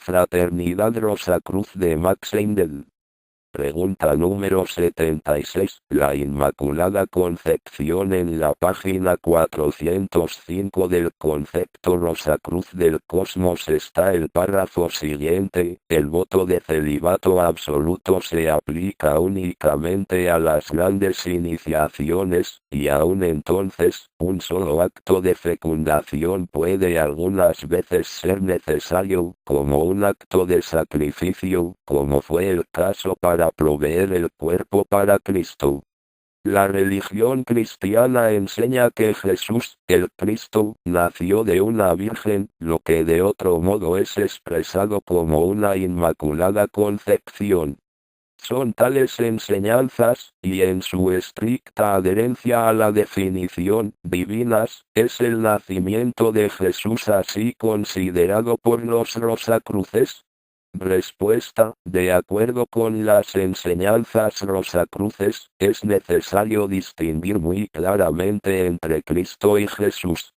Fraternidad Rosacruz de Max Heindel. Pregunta número 76. La Inmaculada Concepción. En la página 405 del concepto Rosacruz del Cosmos está el párrafo siguiente: el voto de celibato absoluto se aplica únicamente a las grandes iniciaciones, y aún entonces, un solo acto de fecundación puede algunas veces ser necesario, como un acto de sacrificio, como fue el caso para proveer el cuerpo para Cristo. La religión cristiana enseña que Jesús, el Cristo, nació de una virgen, lo que de otro modo es expresado como una inmaculada concepción. Son tales enseñanzas, y en su estricta adherencia a la definición divinas, es el nacimiento de Jesús así considerado por los Rosacruces. Respuesta: de acuerdo con las enseñanzas Rosacruces, es necesario distinguir muy claramente entre Cristo y Jesús.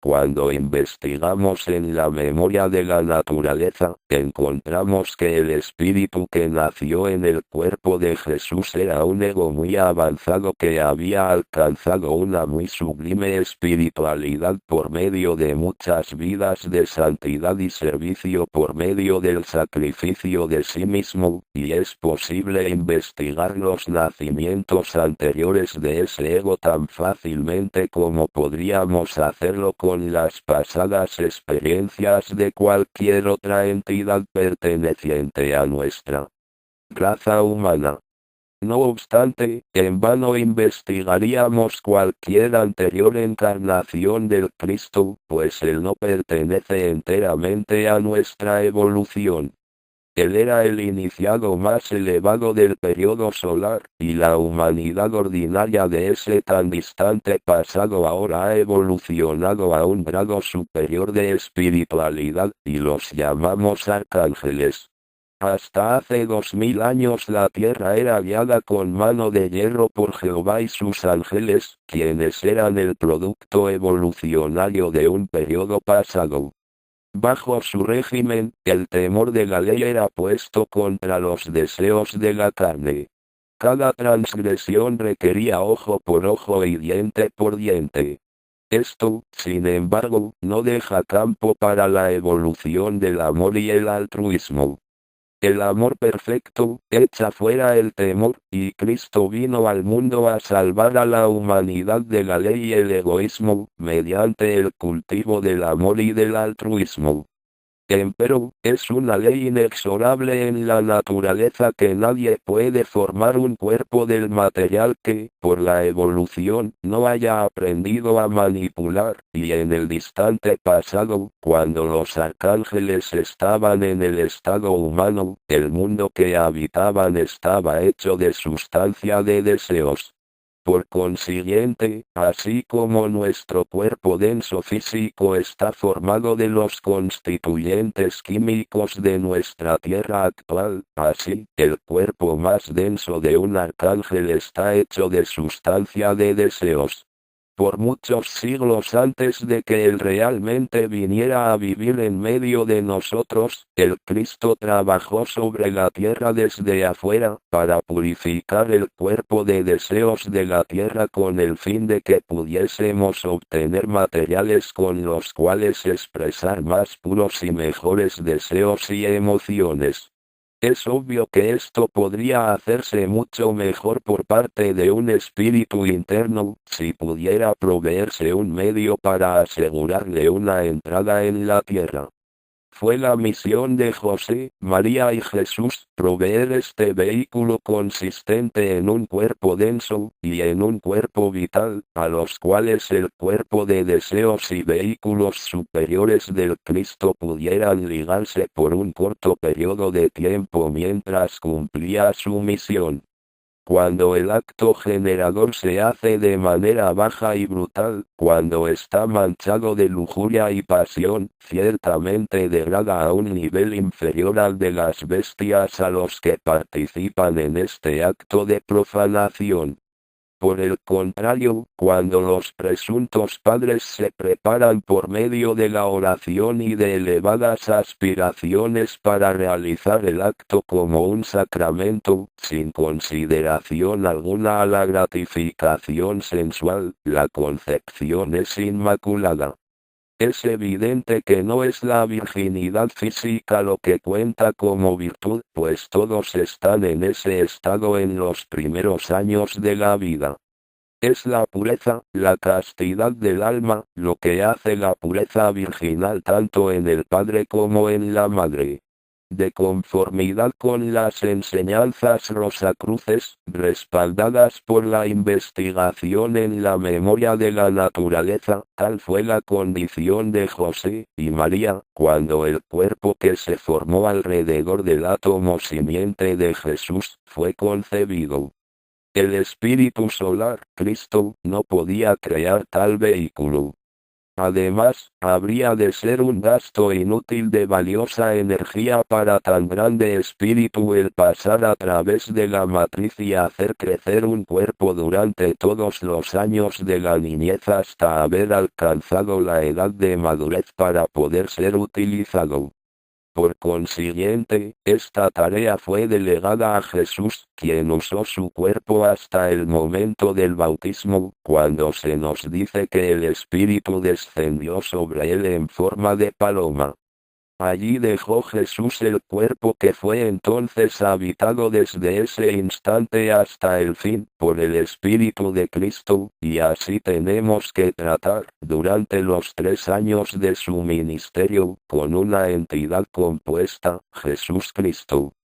Cuando investigamos en la memoria de la naturaleza, encontramos que el espíritu que nació en el cuerpo de Jesús era un ego muy avanzado que había alcanzado una muy sublime espiritualidad por medio de muchas vidas de santidad y servicio por medio del sacrificio de sí mismo, y es posible investigar los nacimientos anteriores de ese ego tan fácilmente como podríamos hacerlo con las pasadas experiencias de cualquier otra entidad perteneciente a nuestra raza humana. No obstante, en vano investigaríamos cualquier anterior encarnación del Cristo, pues él no pertenece enteramente a nuestra evolución. Él era el iniciado más elevado del periodo solar, y la humanidad ordinaria de ese tan distante pasado ahora ha evolucionado a un grado superior de espiritualidad, y los llamamos arcángeles. Hasta hace 2000 años la tierra era guiada con mano de hierro por Jehová y sus ángeles, quienes eran el producto evolucionario de un periodo pasado. Bajo su régimen, el temor de la ley era puesto contra los deseos de la carne. Cada transgresión requería ojo por ojo y diente por diente. Esto, sin embargo, no deja campo para la evolución del amor y el altruismo. El amor perfecto echa fuera el temor, y Cristo vino al mundo a salvar a la humanidad de la ley y el egoísmo, mediante el cultivo del amor y del altruismo. Empero, es una ley inexorable en la naturaleza que nadie puede formar un cuerpo del material que, por la evolución, no haya aprendido a manipular, y en el distante pasado, cuando los arcángeles estaban en el estado humano, el mundo que habitaban estaba hecho de sustancia de deseos. Por consiguiente, así como nuestro cuerpo denso físico está formado de los constituyentes químicos de nuestra Tierra actual, así, el cuerpo más denso de un arcángel está hecho de sustancia de deseos. Por muchos siglos antes de que él realmente viniera a vivir en medio de nosotros, el Cristo trabajó sobre la tierra desde afuera, para purificar el cuerpo de deseos de la tierra con el fin de que pudiésemos obtener materiales con los cuales expresar más puros y mejores deseos y emociones. Es obvio que esto podría hacerse mucho mejor por parte de un espíritu interno, si pudiera proveerse un medio para asegurarle una entrada en la tierra. Fue la misión de José, María y Jesús, proveer este vehículo consistente en un cuerpo denso, y en un cuerpo vital, a los cuales el cuerpo de deseos y vehículos superiores del Cristo pudieran ligarse por un corto periodo de tiempo mientras cumplía su misión. Cuando el acto generador se hace de manera baja y brutal, cuando está manchado de lujuria y pasión, ciertamente degrada a un nivel inferior al de las bestias a los que participan en este acto de profanación. Por el contrario, cuando los presuntos padres se preparan por medio de la oración y de elevadas aspiraciones para realizar el acto como un sacramento, sin consideración alguna a la gratificación sensual, la concepción es inmaculada. Es evidente que no es la virginidad física lo que cuenta como virtud, pues todos están en ese estado en los primeros años de la vida. Es la pureza, la castidad del alma, lo que hace la pureza virginal tanto en el padre como en la madre. De conformidad con las enseñanzas rosacruces, respaldadas por la investigación en la memoria de la naturaleza, tal fue la condición de José y María, cuando el cuerpo que se formó alrededor del átomo simiente de Jesús, fue concebido. El espíritu solar, Cristo, no podía crear tal vehículo. Además, habría de ser un gasto inútil de valiosa energía para tan grande espíritu el pasar a través de la matriz y hacer crecer un cuerpo durante todos los años de la niñez hasta haber alcanzado la edad de madurez para poder ser utilizado. Por consiguiente, esta tarea fue delegada a Jesús, quien usó su cuerpo hasta el momento del bautismo, cuando se nos dice que el Espíritu descendió sobre él en forma de paloma. Allí dejó Jesús el cuerpo que fue entonces habitado desde ese instante hasta el fin por el Espíritu de Cristo, y así tenemos que tratar, durante los 3 años de su ministerio, con una entidad compuesta, Jesús Cristo.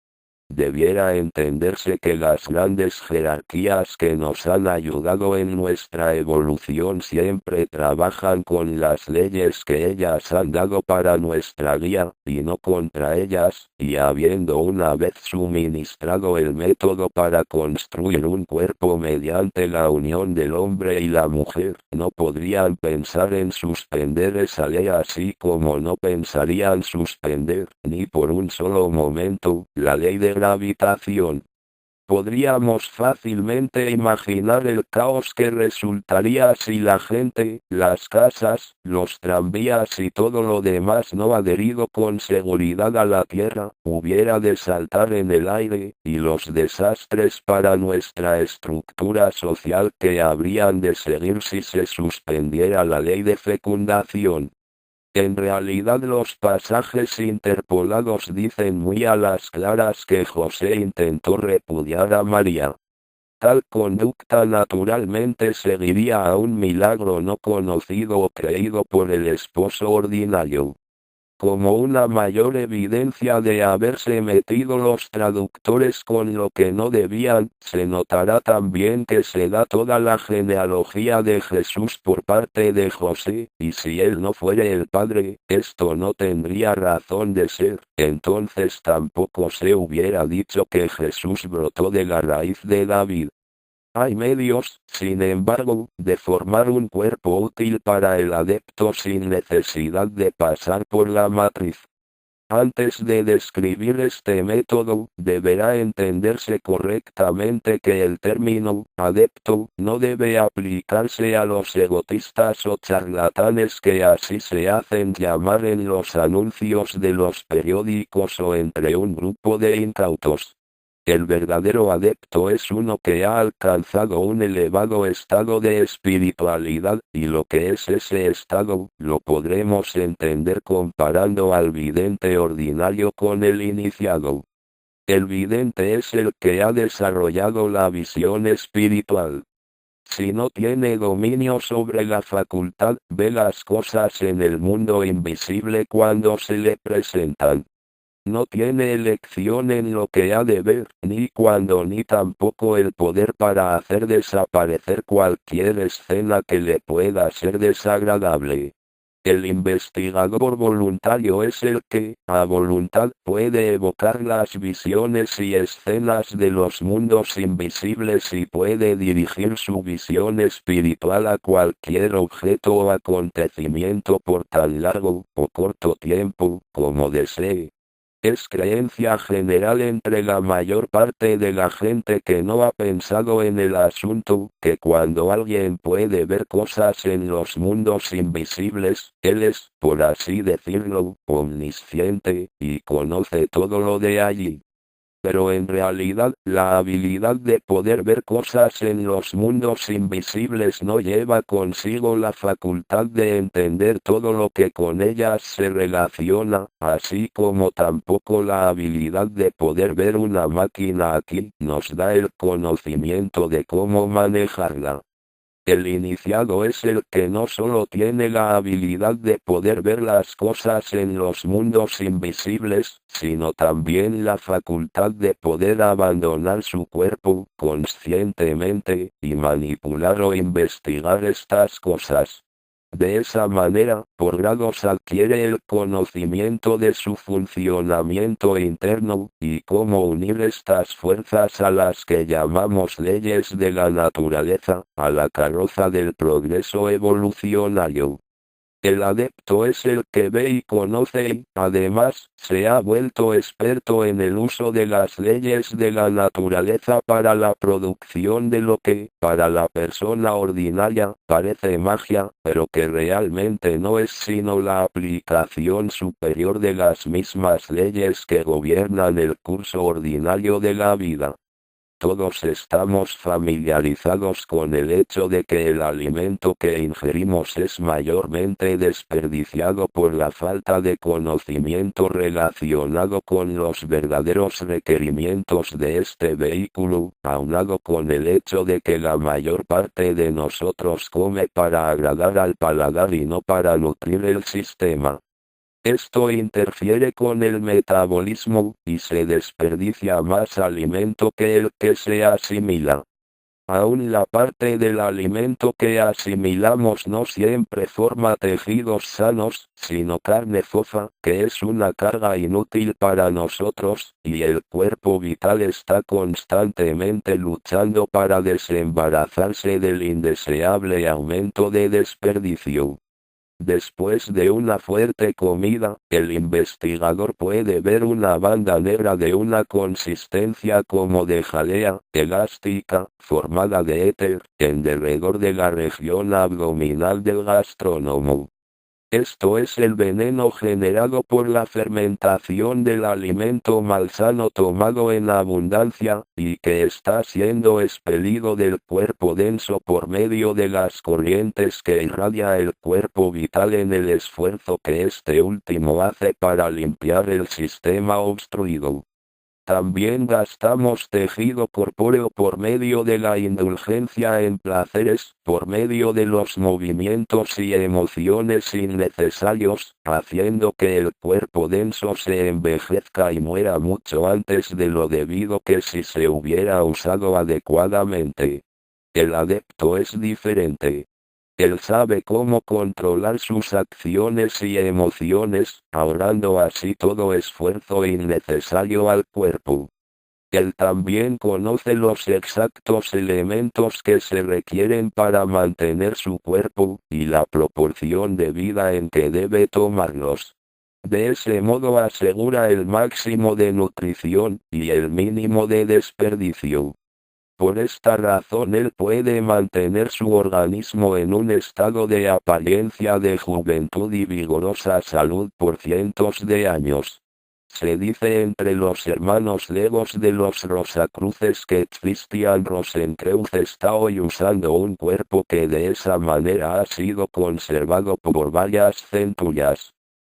Debiera entenderse que las grandes jerarquías que nos han ayudado en nuestra evolución siempre trabajan con las leyes que ellas han dado para nuestra guía, y no contra ellas, y habiendo una vez suministrado el método para construir un cuerpo mediante la unión del hombre y la mujer, no podrían pensar en suspender esa ley así como no pensarían suspender, ni por un solo momento, la ley de gravitación. Podríamos fácilmente imaginar el caos que resultaría si la gente, las casas, los tranvías y todo lo demás no adherido con seguridad a la Tierra, hubiera de saltar en el aire, y los desastres para nuestra estructura social que habrían de seguir si se suspendiera la ley de fecundación. En realidad los pasajes interpolados dicen muy a las claras que José intentó repudiar a María. Tal conducta naturalmente seguiría a un milagro no conocido o creído por el esposo ordinario. Como una mayor evidencia de haberse metido los traductores con lo que no debían, se notará también que se da toda la genealogía de Jesús por parte de José, y si él no fuere el padre, esto no tendría razón de ser, entonces tampoco se hubiera dicho que Jesús brotó de la raíz de David. Hay medios, sin embargo, de formar un cuerpo útil para el adepto sin necesidad de pasar por la matriz. Antes de describir este método, deberá entenderse correctamente que el término adepto no debe aplicarse a los egotistas o charlatanes que así se hacen llamar en los anuncios de los periódicos o entre un grupo de incautos. El verdadero adepto es uno que ha alcanzado un elevado estado de espiritualidad, y lo que es ese estado, lo podremos entender comparando al vidente ordinario con el iniciado. El vidente es el que ha desarrollado la visión espiritual. Si no tiene dominio sobre la facultad, ve las cosas en el mundo invisible cuando se le presentan. No tiene elección en lo que ha de ver, ni cuando ni tampoco el poder para hacer desaparecer cualquier escena que le pueda ser desagradable. El investigador voluntario es el que, a voluntad, puede evocar las visiones y escenas de los mundos invisibles y puede dirigir su visión espiritual a cualquier objeto o acontecimiento por tan largo o corto tiempo como desee. Es creencia general entre la mayor parte de la gente que no ha pensado en el asunto, que cuando alguien puede ver cosas en los mundos invisibles, él es, por así decirlo, omnisciente, y conoce todo lo de allí. Pero en realidad, la habilidad de poder ver cosas en los mundos invisibles no lleva consigo la facultad de entender todo lo que con ellas se relaciona, así como tampoco la habilidad de poder ver una máquina aquí nos da el conocimiento de cómo manejarla. El iniciado es el que no solo tiene la habilidad de poder ver las cosas en los mundos invisibles, sino también la facultad de poder abandonar su cuerpo conscientemente, y manipular o investigar estas cosas. De esa manera, por grados adquiere el conocimiento de su funcionamiento interno, y cómo unir estas fuerzas a las que llamamos leyes de la naturaleza, a la carroza del progreso evolucionario. El adepto es el que ve y conoce y, además, se ha vuelto experto en el uso de las leyes de la naturaleza para la producción de lo que, para la persona ordinaria, parece magia, pero que realmente no es sino la aplicación superior de las mismas leyes que gobiernan el curso ordinario de la vida. Todos estamos familiarizados con el hecho de que el alimento que ingerimos es mayormente desperdiciado por la falta de conocimiento relacionado con los verdaderos requerimientos de este vehículo, aunado con el hecho de que la mayor parte de nosotros come para agradar al paladar y no para nutrir el sistema. Esto interfiere con el metabolismo, y se desperdicia más alimento que el que se asimila. Aún la parte del alimento que asimilamos no siempre forma tejidos sanos, sino carne fofa, que es una carga inútil para nosotros, y el cuerpo vital está constantemente luchando para desembarazarse del indeseable aumento de desperdicio. Después de una fuerte comida, el investigador puede ver una banda negra de una consistencia como de jalea, elástica, formada de éter, en derredor de la región abdominal del gastrónomo. Esto es el veneno generado por la fermentación del alimento malsano tomado en abundancia, y que está siendo expelido del cuerpo denso por medio de las corrientes que irradia el cuerpo vital en el esfuerzo que este último hace para limpiar el sistema obstruido. También gastamos tejido corpóreo por medio de la indulgencia en placeres, por medio de los movimientos y emociones innecesarios, haciendo que el cuerpo denso se envejezca y muera mucho antes de lo debido que si se hubiera usado adecuadamente. El adepto es diferente. Él sabe cómo controlar sus acciones y emociones, ahorrando así todo esfuerzo innecesario al cuerpo. Él también conoce los exactos elementos que se requieren para mantener su cuerpo, y la proporción de vida en que debe tomarlos. De ese modo asegura el máximo de nutrición, y el mínimo de desperdicio. Por esta razón él puede mantener su organismo en un estado de apariencia de juventud y vigorosa salud por cientos de años. Se dice entre los hermanos legos de los Rosacruces que Christian Rosenkreuz está hoy usando un cuerpo que de esa manera ha sido conservado por varias centurias.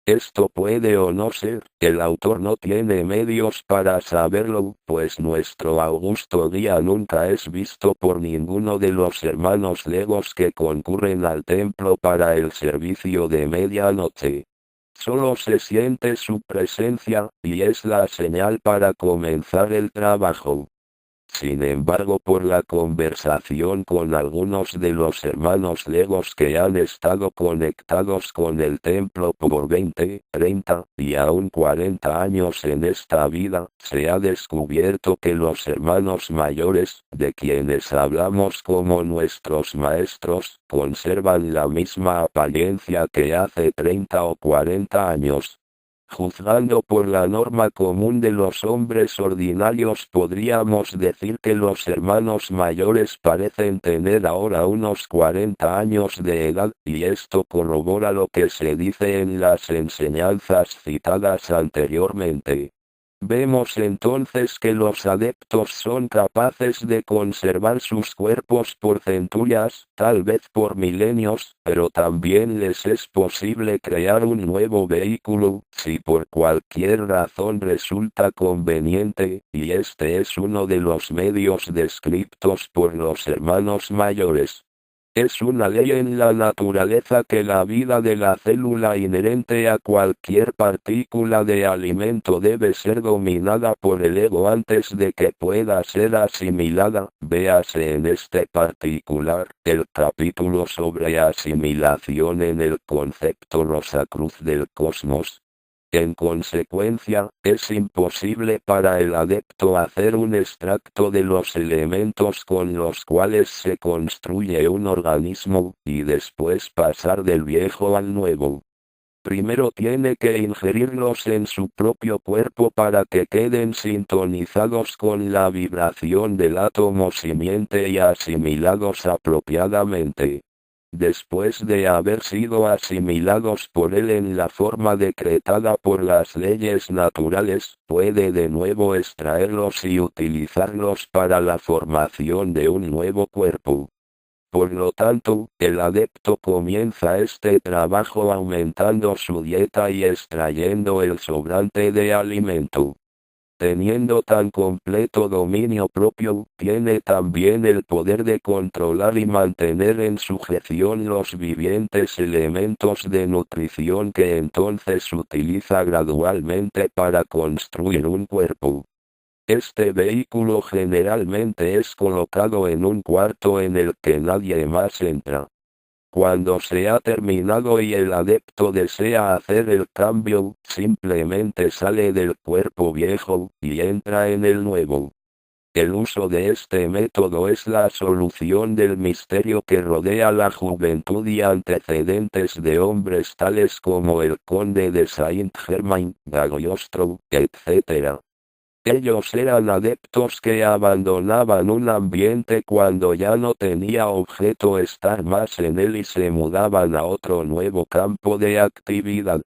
Esto puede o no ser, el autor no tiene medios para saberlo, pues nuestro augusto guía nunca es visto por ninguno de los hermanos legos que concurren al templo para el servicio de medianoche. Solo se siente su presencia, y es la señal para comenzar el trabajo. Sin embargo, por la conversación con algunos de los hermanos legos que han estado conectados con el templo por 20, 30 y aún 40 años en esta vida, se ha descubierto que los hermanos mayores, de quienes hablamos como nuestros maestros, conservan la misma apariencia que hace 30 o 40 años. Juzgando por la norma común de los hombres ordinarios, podríamos decir que los hermanos mayores parecen tener ahora unos 40 años de edad, y esto corrobora lo que se dice en las enseñanzas citadas anteriormente. Vemos entonces que los adeptos son capaces de conservar sus cuerpos por centurias, tal vez por milenios, pero también les es posible crear un nuevo vehículo, si por cualquier razón resulta conveniente, y este es uno de los medios descritos por los hermanos mayores. Es una ley en la naturaleza que la vida de la célula inherente a cualquier partícula de alimento debe ser dominada por el ego antes de que pueda ser asimilada. Véase en este particular, el capítulo sobre asimilación en el concepto Rosacruz del cosmos. En consecuencia, es imposible para el adepto hacer un extracto de los elementos con los cuales se construye un organismo, y después pasar del viejo al nuevo. Primero tiene que ingerirlos en su propio cuerpo para que queden sintonizados con la vibración del átomo simiente y asimilados apropiadamente. Después de haber sido asimilados por él en la forma decretada por las leyes naturales, puede de nuevo extraerlos y utilizarlos para la formación de un nuevo cuerpo. Por lo tanto, el adepto comienza este trabajo aumentando su dieta y extrayendo el sobrante de alimento. Teniendo tan completo dominio propio, tiene también el poder de controlar y mantener en sujeción los vivientes elementos de nutrición que entonces utiliza gradualmente para construir un cuerpo. Este vehículo generalmente es colocado en un cuarto en el que nadie más entra. Cuando se ha terminado y el adepto desea hacer el cambio, simplemente sale del cuerpo viejo, y entra en el nuevo. El uso de este método es la solución del misterio que rodea la juventud y antecedentes de hombres tales como el conde de Saint-Germain, Cagliostro, etc. Ellos eran adeptos que abandonaban un ambiente cuando ya no tenía objeto estar más en él y se mudaban a otro nuevo campo de actividad.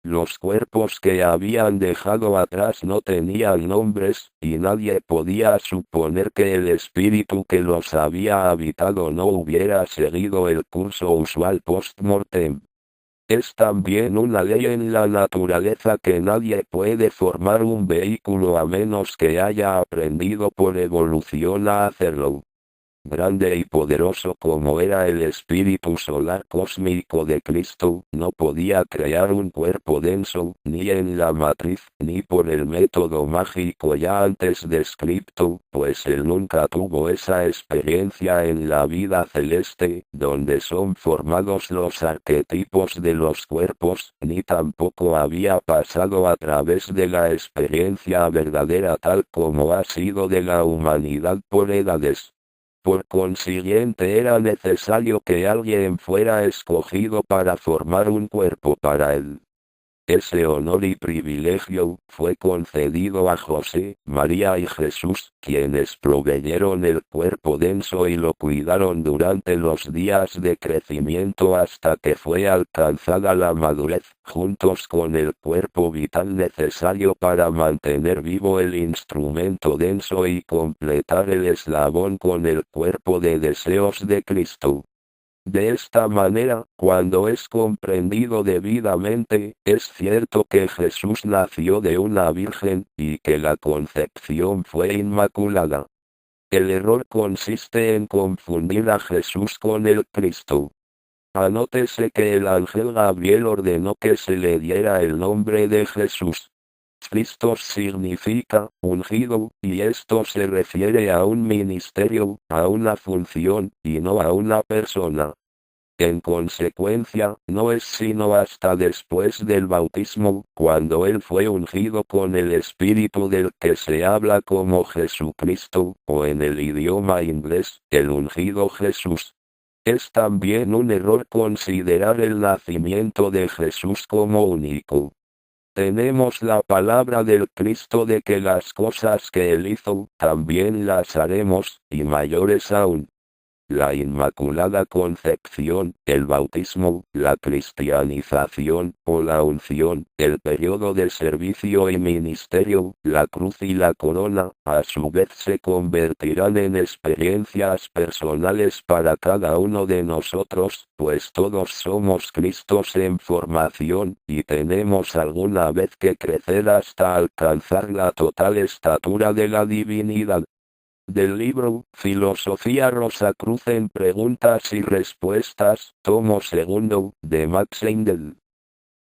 Los cuerpos que habían dejado atrás no tenían nombres, y nadie podía suponer que el espíritu que los había habitado no hubiera seguido el curso usual post-mortem. Es también una ley en la naturaleza que nadie puede formar un vehículo a menos que haya aprendido por evolución a hacerlo. Grande y poderoso como era el espíritu solar cósmico de Cristo, no podía crear un cuerpo denso, ni en la matriz, ni por el método mágico ya antes descrito, pues él nunca tuvo esa experiencia en la vida celeste, donde son formados los arquetipos de los cuerpos, ni tampoco había pasado a través de la experiencia verdadera tal como ha sido de la humanidad por edades. Por consiguiente era necesario que alguien fuera escogido para formar un cuerpo para él. Ese honor y privilegio fue concedido a José, María y Jesús, quienes proveyeron el cuerpo denso y lo cuidaron durante los días de crecimiento hasta que fue alcanzada la madurez, juntos con el cuerpo vital necesario para mantener vivo el instrumento denso y completar el eslabón con el cuerpo de deseos de Cristo. De esta manera, cuando es comprendido debidamente, es cierto que Jesús nació de una virgen, y que la concepción fue inmaculada. El error consiste en confundir a Jesús con el Cristo. Anótese que el ángel Gabriel ordenó que se le diera el nombre de Jesús. Christos significa ungido, y esto se refiere a un ministerio, a una función, y no a una persona. En consecuencia, no es sino hasta después del bautismo, cuando él fue ungido con el Espíritu del que se habla como Jesucristo, o en el idioma inglés, el ungido Jesús. Es también un error considerar el nacimiento de Jesús como único. tenemos la palabra del Cristo de que las cosas que Él hizo, también las haremos, y mayores aún. La Inmaculada Concepción, el bautismo, la cristianización o la unción, el periodo de servicio y ministerio, la cruz y la corona, a su vez se convertirán en experiencias personales para cada uno de nosotros, pues todos somos Cristos en formación, y tenemos alguna vez que crecer hasta alcanzar la total estatura de la divinidad. Del libro Filosofía Rosacruz en preguntas y respuestas, tomo segundo, de Max Engel.